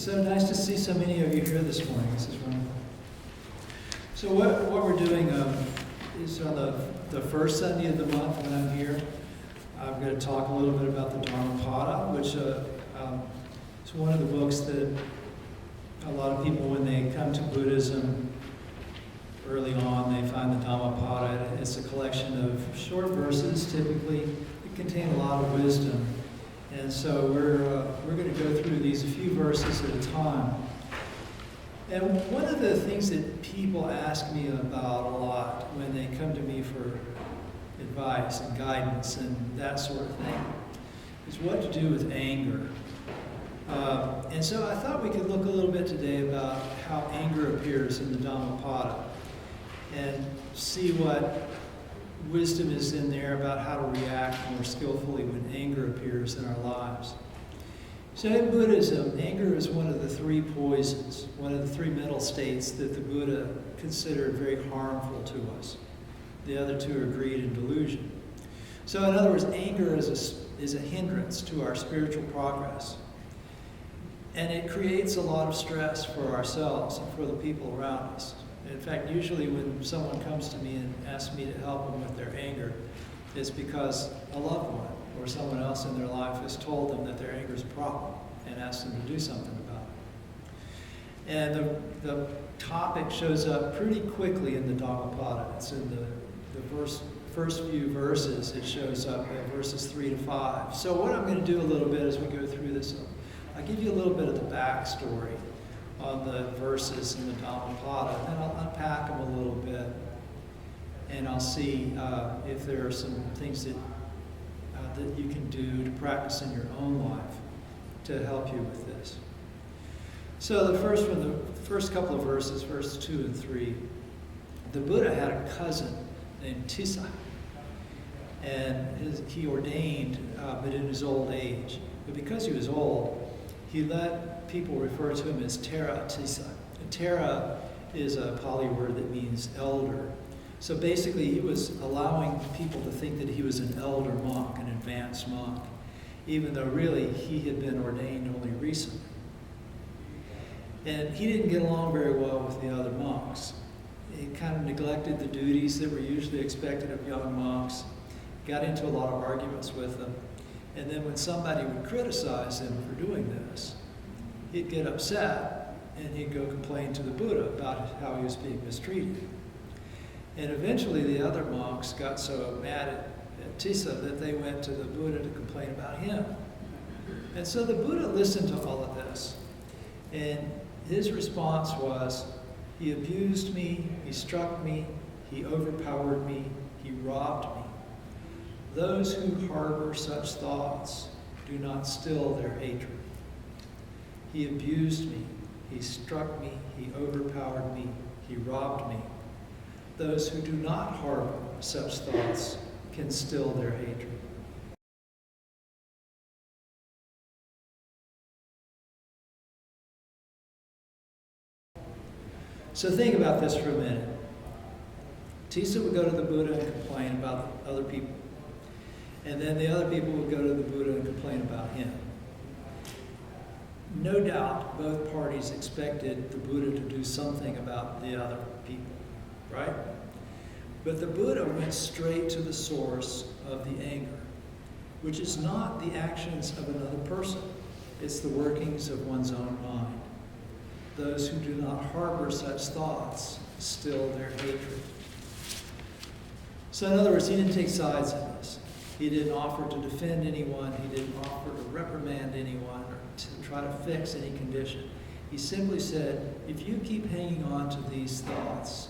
so nice to see so many of you here this morning. This is wonderful. So what we're doing is on the first Sunday of the month when I'm here, I'm going to talk a little bit about the Dhammapada, which is one of the books that a lot of people, when they come to Buddhism early on, they find the Dhammapada. It's a collection of short verses, typically, that contain a lot of wisdom. And so we're going to go through these a few verses at a time. And one of the things that people ask me about a lot when they come to me for advice and guidance and that sort of thing is what to do with anger. And so I thought we could look a little bit today about how anger appears in the Dhammapada and see what wisdom is in there about how to react more skillfully when anger appears in our lives. So in Buddhism, anger is one of the three poisons, one of the three mental states that the Buddha considered very harmful to us. The other two are greed and delusion. So in other words, anger is a hindrance to our spiritual progress. And it creates a lot of stress for ourselves and for the people around us. In fact, usually when someone comes to me and asks me to help them with their anger, it's because a loved one or someone else in their life has told them that their anger is a problem and asked them to do something about it. And the topic shows up pretty quickly in the Dhammapada. It's in the first few verses. It shows up in verses 3 to 5. So what I'm going to do a little bit as we go through this, I'll give you a little bit of the backstory on the verses in the Dhammapada, and then I'll unpack them a little bit, and I'll see if there are some things that you can do to practice in your own life to help you with this. So the first couple of verses, verses 2 and 3, the Buddha had a cousin named Tissa, and he ordained, but in his old age. But because he was old, he let people refer to him as Tera Tissa. Tera is a Pali word that means elder. So basically, he was allowing people to think that he was an elder monk, an advanced monk, even though really he had been ordained only recently. And he didn't get along very well with the other monks. He kind of neglected the duties that were usually expected of young monks, got into a lot of arguments with them. And then when somebody would criticize him for doing this, he'd get upset and he'd go complain to the Buddha about how he was being mistreated. And eventually the other monks got so mad at Tissa that they went to the Buddha to complain about him. And so the Buddha listened to all of this. And his response was, he abused me, he struck me, he overpowered me, he robbed me. Those who harbor such thoughts do not still their hatred. He abused me, he struck me, he overpowered me, he robbed me. Those who do not harbor such thoughts can still their hatred. So think about this for a minute. Tissa would go to the Buddha and complain about other people. And then the other people would go to the Buddha and complain about him. No doubt both parties expected the Buddha to do something about the other people, right? But the Buddha went straight to the source of the anger, which is not the actions of another person. It's the workings of one's own mind. Those who do not harbor such thoughts still their hatred. So in other words, he didn't take sides in this. He didn't offer to defend anyone. He didn't offer to reprimand anyone or to try to fix any condition. He simply said, if you keep hanging on to these thoughts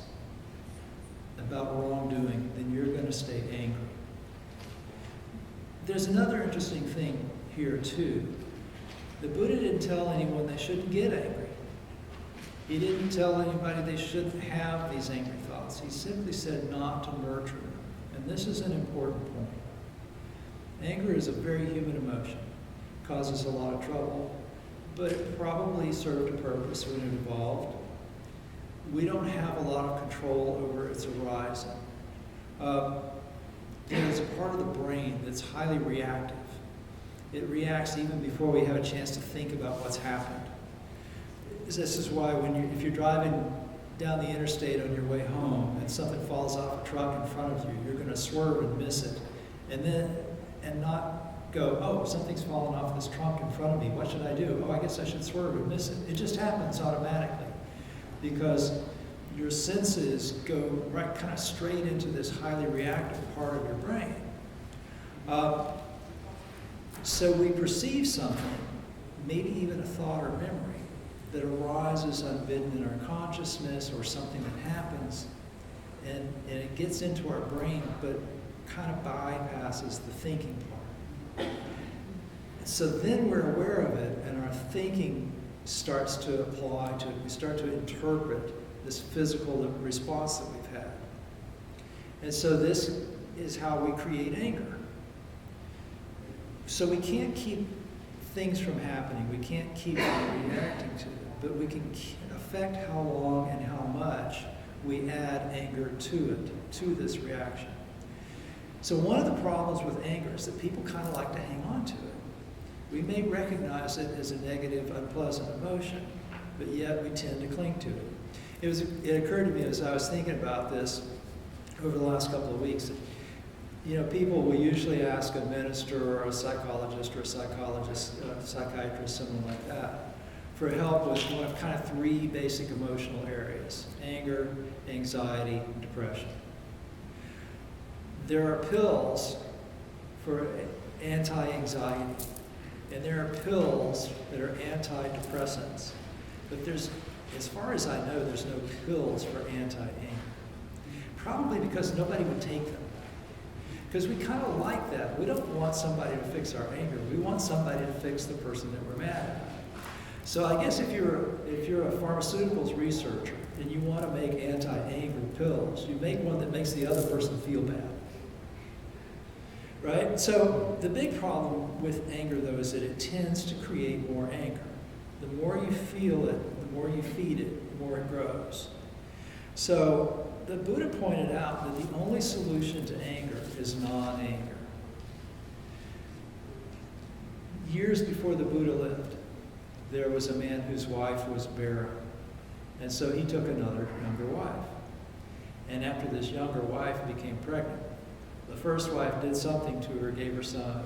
about wrongdoing, then you're going to stay angry. There's another interesting thing here too. The Buddha didn't tell anyone they shouldn't get angry. He didn't tell anybody they shouldn't have these angry thoughts. He simply said not to nurture them. And this is an important point. Anger is a very human emotion. It causes a lot of trouble, but it probably served a purpose when it evolved. We don't have a lot of control over its arising. There's a part of the brain that's highly reactive. It reacts even before we have a chance to think about what's happened. this is why if you're driving down the interstate on your way home and something falls off a truck in front of you, you're going to swerve and miss it, and not go, oh, something's fallen off this trunk in front of me. What should I do? Oh, I guess I should swerve and miss it. It just happens automatically because your senses go right kind of straight into this highly reactive part of your brain. So we perceive something, maybe even a thought or memory, that arises unbidden in our consciousness, or something that happens, and it gets into our brain, but kind of bypasses the thinking part. So then we're aware of it, and our thinking starts to apply to it. We start to interpret this physical response that we've had. And so this is how we create anger. So we can't keep things from happening. We can't keep reacting to it, but we can affect how long and how much we add anger to it, to this reaction. So one of the problems with anger is that people kind of like to hang on to it. We may recognize it as a negative, unpleasant emotion, but yet we tend to cling to it. It occurred to me as I was thinking about this over the last couple of weeks, that, people will usually ask a minister or a psychologist or a psychiatrist, someone like that, for help with one of kind of three basic emotional areas: anger, anxiety, and depression. There are pills for anti-anxiety, and there are pills that are antidepressants. But as far as I know, there's no pills for anti-anger. Probably because nobody would take them. Because we kind of like that. We don't want somebody to fix our anger. We want somebody to fix the person that we're mad at. So I guess if you're a pharmaceuticals researcher and you want to make anti-anger pills, you make one that makes the other person feel bad. Right? So the big problem with anger, though, is that it tends to create more anger. The more you feel it, the more you feed it, the more it grows. So the Buddha pointed out that the only solution to anger is non-anger. Years before the Buddha lived, there was a man whose wife was barren. And so he took another younger wife. And after this younger wife became pregnant, the first wife did something to her, gave her some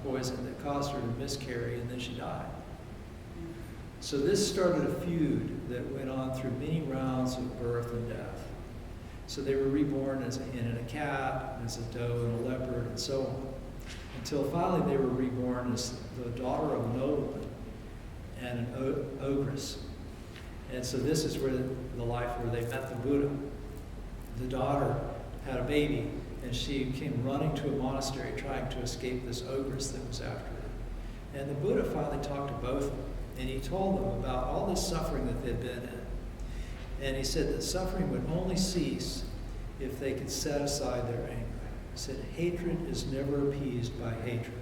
poison that caused her to miscarry, and then she died. So this started a feud that went on through many rounds of birth and death. So they were reborn as a hen and a cat, as a doe and a leopard, and so on. Until finally they were reborn as the daughter of a nobleman and an ogress. And so this is where the life where they met the Buddha. The daughter had a baby, and she came running to a monastery trying to escape this ogress that was after her. And the Buddha finally talked to both of them, and he told them about all this suffering that they'd been in. And he said that suffering would only cease if they could set aside their anger. He said, hatred is never appeased by hatred.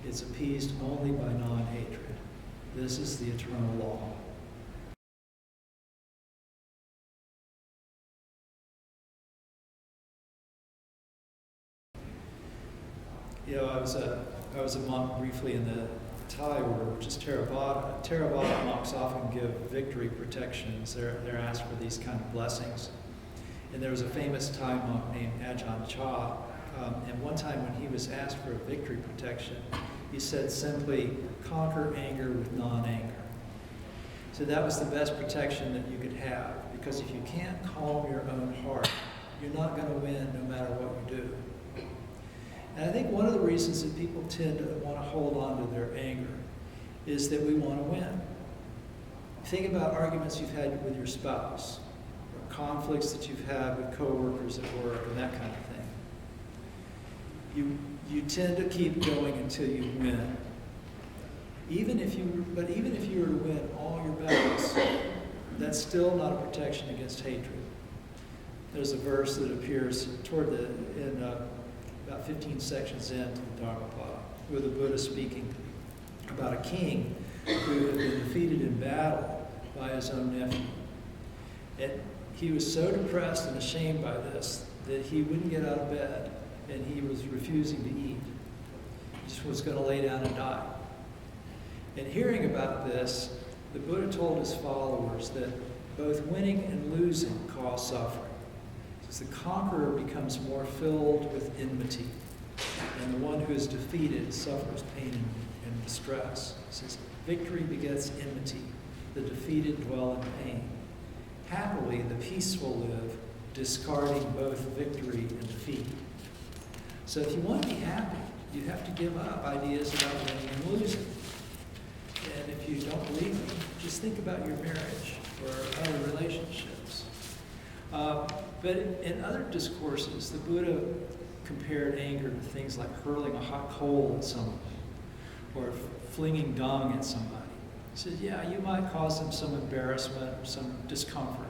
It's appeased only by non-hatred. This is the eternal law. I was a monk briefly in the Thai order, which is Theravada. Theravada monks often give victory protections. They're asked for these kind of blessings. And there was a famous Thai monk named Ajahn Chah. And one time when he was asked for a victory protection, he said simply, conquer anger with non-anger. So that was the best protection that you could have, because if you can't calm your own heart, you're not going to win no matter what you do. And I think one of the reasons that people tend to want to hold on to their anger is that we want to win. Think about arguments you've had with your spouse, or conflicts that you've had with coworkers at work, and that kind of thing. You tend to keep going until you win. Even if you were to win all your battles, that's still not a protection against hatred. There's a verse that appears about 15 sections into the Dhammapada, where the Buddha is speaking about a king who had been defeated in battle by his own nephew. And he was so depressed and ashamed by this that he wouldn't get out of bed, and he was refusing to eat. He just was going to lay down and die. And hearing about this, the Buddha told his followers that both winning and losing cause suffering. As the conqueror becomes more filled with enmity, and the one who is defeated suffers pain and distress. It says, victory begets enmity, the defeated dwell in pain. Happily, the peaceful live, discarding both victory and defeat. So if you want to be happy, you have to give up ideas about winning and losing. And if you don't believe me, just think about your marriage or other relationships. But in other discourses, the Buddha compared anger to things like hurling a hot coal at someone or flinging dung at somebody. He says, yeah, you might cause them some embarrassment or some discomfort,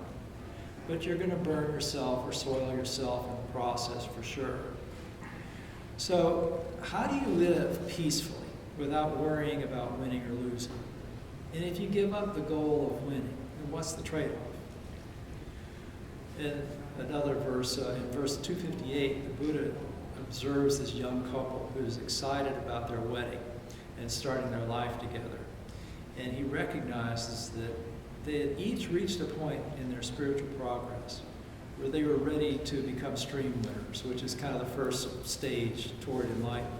but you're going to burn yourself or soil yourself in the process for sure. So how do you live peacefully without worrying about winning or losing? And if you give up the goal of winning, then what's the trade-off? In another verse, in verse 258, the Buddha observes this young couple who is excited about their wedding and starting their life together. And he recognizes that they had each reached a point in their spiritual progress where they were ready to become stream winners, which is kind of the first stage toward enlightenment.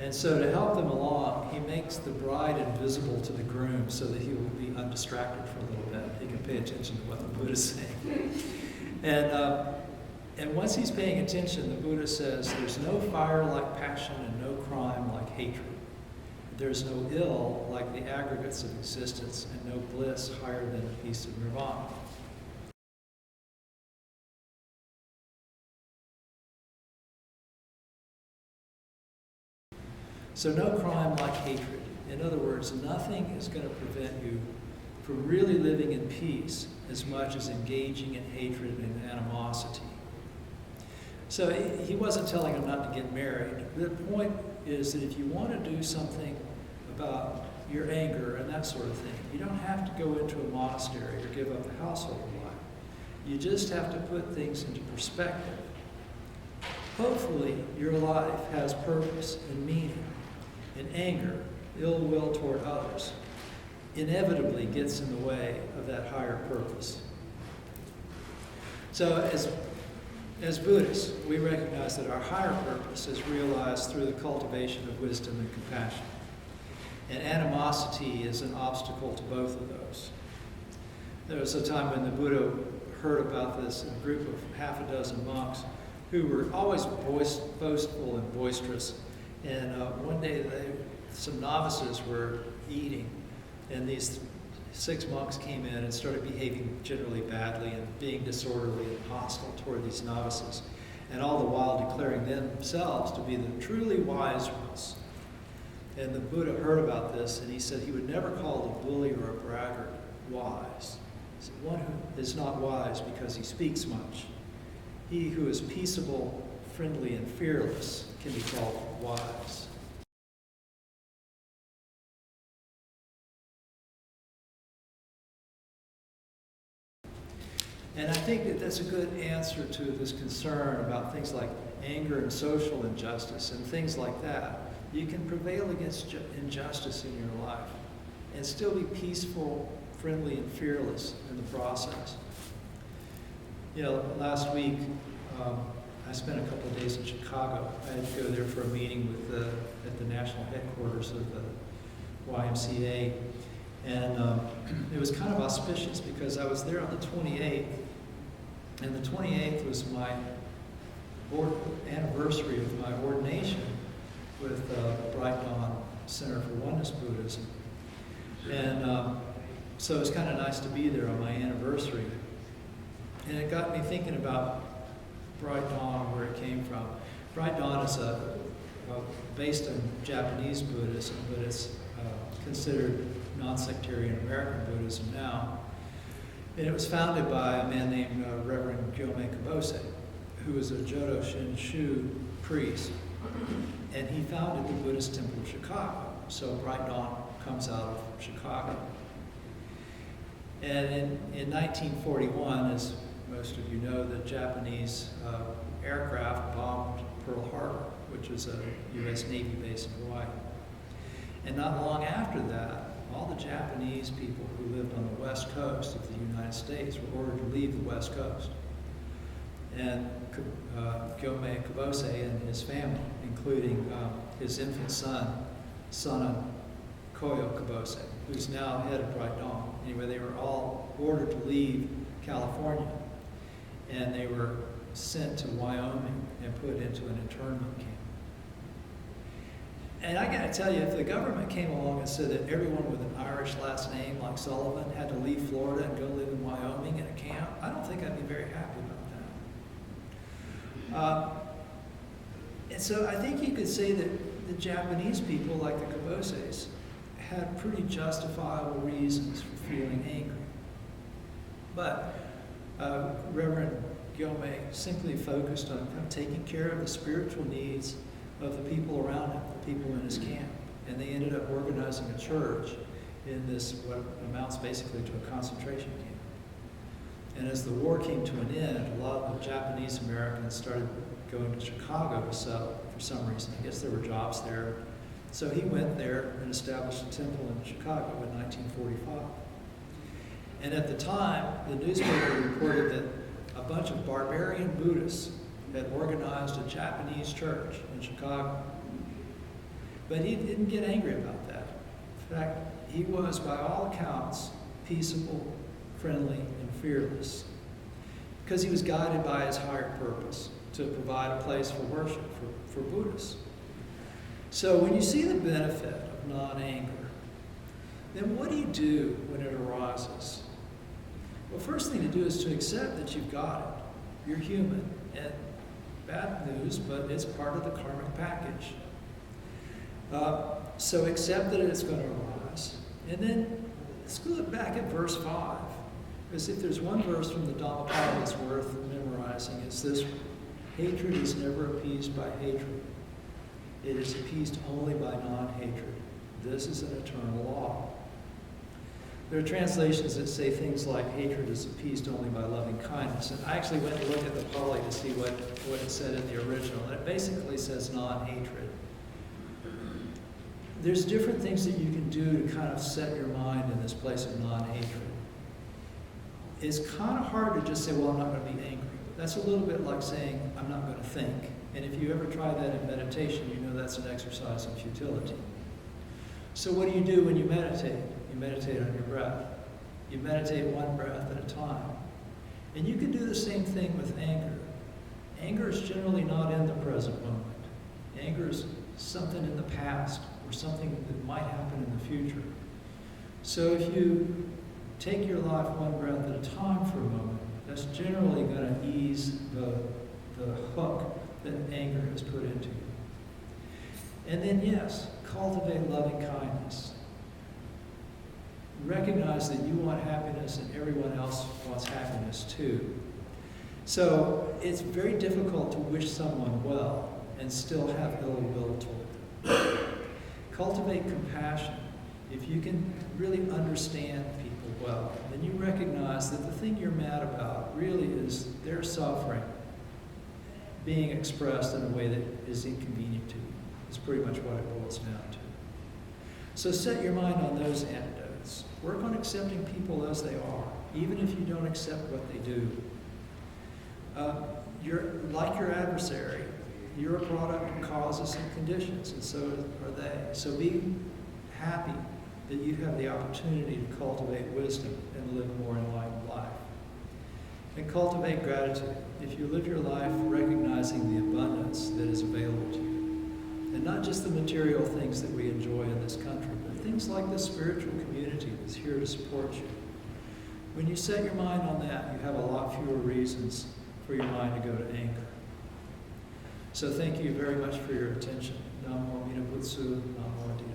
And so to help them along, he makes the bride invisible to the groom so that he will be undistracted for a little bit. He can pay attention to what the Buddha is saying. And once he's paying attention, the Buddha says, there's no fire like passion and no crime like hatred. There's no ill like the aggregates of existence and no bliss higher than the peace of nirvana. So no crime like hatred. In other words, nothing is going to prevent you from really living in peace as much as engaging in hatred and animosity. So he wasn't telling them not to get married. The point is that if you want to do something about your anger and that sort of thing, you don't have to go into a monastery or give up the household life. You just have to put things into perspective. Hopefully, your life has purpose and meaning. And anger, ill will toward others, inevitably gets in the way of that higher purpose. So as Buddhists, we recognize that our higher purpose is realized through the cultivation of wisdom and compassion. And animosity is an obstacle to both of those. There was a time when the Buddha heard about this, a group of half a dozen monks who were always boastful and boisterous. And one day, some novices were eating, and these 6 monks came in and started behaving generally badly and being disorderly and hostile toward these novices, and all the while declaring themselves to be the truly wise ones. And the Buddha heard about this, and he said he would never call a bully or a braggart wise. He said, one who is not wise because he speaks much. He who is peaceable, friendly, and fearless can be called wise. And I think that that's a good answer to this concern about things like anger and social injustice and things like that. You can prevail against injustice in your life and still be peaceful, friendly, and fearless in the process. You know, last week, I spent a couple of days in Chicago. I had to go there for a meeting with at the national headquarters of the YMCA. And it was kind of auspicious because I was there on the 28th, and the 28th was my anniversary of my ordination with Bright Dawn Center for Oneness Buddhism. And so it was kind of nice to be there on my anniversary. And it got me thinking about Bright Dawn, where it came from. Bright Dawn is based on Japanese Buddhism, but it's considered non-sectarian American Buddhism now. And it was founded by a man named Reverend Gyomei Kabose, who was a Jodo Shinshu priest. And he founded the Buddhist Temple of Chicago. So Bright Dawn comes out of Chicago. And in 1941, as most of you know, the Japanese aircraft bombed Pearl Harbor, which is a U.S. Navy base in Hawaii. And not long after that, all the Japanese people who lived on the west coast of the United States were ordered to leave the west coast. And Gyomei Kabose and his family, including his infant son, Sana Koyo Kabose, who's now head of Bright Dawn. Anyway, they were all ordered to leave California, and they were sent to Wyoming and put into an internment camp. And I gotta tell you, if the government came along and said that everyone with an Irish last name like Sullivan had to leave Florida and go live in Wyoming in a camp, I don't think I'd be very happy about that. And so I think you could say that the Japanese people, like the Kaboses, had pretty justifiable reasons for feeling angry. But Reverend Gyomei simply focused on kind of taking care of the spiritual needs of the people around him, the people in his camp. And they ended up organizing a church in this, what amounts basically to a concentration camp. And as the war came to an end, a lot of the Japanese Americans started going to Chicago to settle for some reason. I guess there were jobs there. So he went there and established a temple in Chicago in 1945. And at the time, the newspaper reported that a bunch of barbarian Buddhists had organized a Japanese church in Chicago. But he didn't get angry about that. In fact, he was, by all accounts, peaceable, friendly, and fearless, because he was guided by his higher purpose to provide a place for worship for Buddhists. So when you see the benefit of non-anger, then what do you do when it arises? Well, first thing to do is to accept that you've got it. You're human, and bad news, but it's part of the karmic package. So accept that it's going to arise. And then let's look back at verse 5. Because if there's one verse from the Dhammapada that's worth memorizing, it's this one. Hatred is never appeased by hatred. It is appeased only by non-hatred. This is an eternal law. There are translations that say things like hatred is appeased only by loving kindness. And I actually went to look at the Pali to see what it said in the original. And it basically says non-hatred. There's different things that you can do to kind of set your mind in this place of non-hatred. It's kind of hard to just say, well, I'm not going to be angry. That's a little bit like saying, I'm not going to think. And if you ever try that in meditation, you know that's an exercise in futility. So what do you do when you meditate? You meditate on your breath. You meditate one breath at a time. And you can do the same thing with anger. Anger is generally not in the present moment. Anger is something in the past or something that might happen in the future. So if you take your life one breath at a time for a moment, that's generally going to ease the hook that anger has put into you. And then, yes, cultivate loving kindness. Recognize that you want happiness and everyone else wants happiness too. So it's very difficult to wish someone well and still have ill will toward them. Cultivate compassion. If you can really understand people well, then you recognize that the thing you're mad about really is their suffering being expressed in a way that is inconvenient to you. It's pretty much what it boils down to. So set your mind on those antidotes. Work on accepting people as they are, even if you don't accept what they do. You're like your adversary. You're a product of causes and conditions, and so are they. So be happy that you have the opportunity to cultivate wisdom and live a more enlightened life. And cultivate gratitude. If you live your life recognizing the abundance that is available to you, and not just the material things that we enjoy in this country, but things like the spiritual community that's here to support you. When you set your mind on that, you have a lot fewer reasons for your mind to go to anger. So thank you very much for your attention. Namo Mina Butsu, Namo Adina.